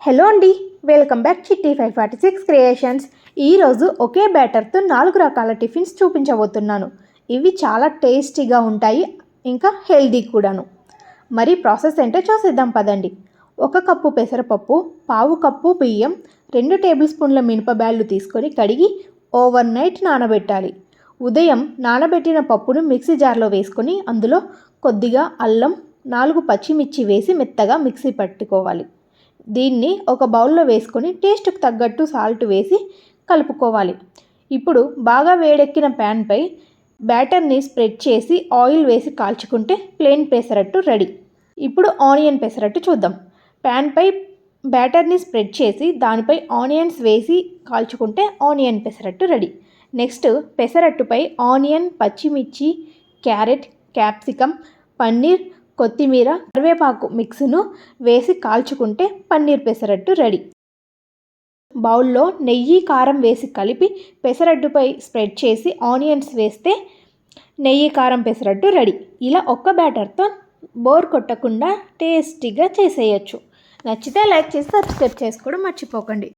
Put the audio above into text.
Hello అండి, welcome back చిట్టి 546 creations. ఈరోజు ఒకే బ్యాటర్తో 4 రకాల టిఫిన్స్ చూపించబోతున్నాను. ఇవి చాలా టేస్టీగా ఉంటాయి, ఇంకా హెల్దీ కూడాను. మరి ప్రాసెస్ ఏంటో చూసేద్దాం పదండి. 1 కప్పు పెసరపప్పు, పావు కప్పు బియ్యం, 2 టేబుల్ స్పూన్ల మినపబ్యాళ్ళు తీసుకొని కడిగి ఓవర్ నైట్ నానబెట్టాలి. ఉదయం నానబెట్టిన పప్పును మిక్సీ జార్లో వేసుకొని అందులో కొద్దిగా అల్లం, 4 పచ్చిమిర్చి వేసి మెత్తగా మిక్సీ పట్టుకోవాలి. దీన్ని ఒక బౌల్లో వేసుకొని టేస్ట్కి తగ్గట్టు సాల్ట్ వేసి కలుపుకోవాలి. ఇప్పుడు బాగా వేడెక్కిన ప్యాన్పై బ్యాటర్ని స్ప్రెడ్ చేసి ఆయిల్ వేసి కాల్చుకుంటే ప్లెయిన్ పెసరట్టు రెడీ. ఇప్పుడు ఆనియన్ పెసరట్టు చూద్దాం. ప్యాన్పై బ్యాటర్ని స్ప్రెడ్ చేసి దానిపై ఆనియన్స్ వేసి కాల్చుకుంటే ఆనియన్ పెసరట్టు రెడీ. నెక్స్ట్ పెసరట్టుపై ఆనియన్, పచ్చిమిర్చి, క్యారెట్, క్యాప్సికమ్, పన్నీర్, కొత్తిమీర, కరివేపాకు మిక్స్ను వేసి కాల్చుకుంటే పన్నీర్ పెసరట్టు రెడీ. బౌల్లో నెయ్యి, కారం వేసి కలిపి పెసరట్టుపై స్ప్రెడ్ చేసి ఆనియన్స్ వేస్తే నెయ్యి కారం పెసరట్టు రెడీ. ఇలా ఒక్క బ్యాటర్తో బోర్ కొట్టకుండా టేస్టీగా చేసేయచ్చు. నచ్చితే లైక్ చేసి సబ్స్క్రైబ్ చేసుకోవడం మర్చిపోకండి.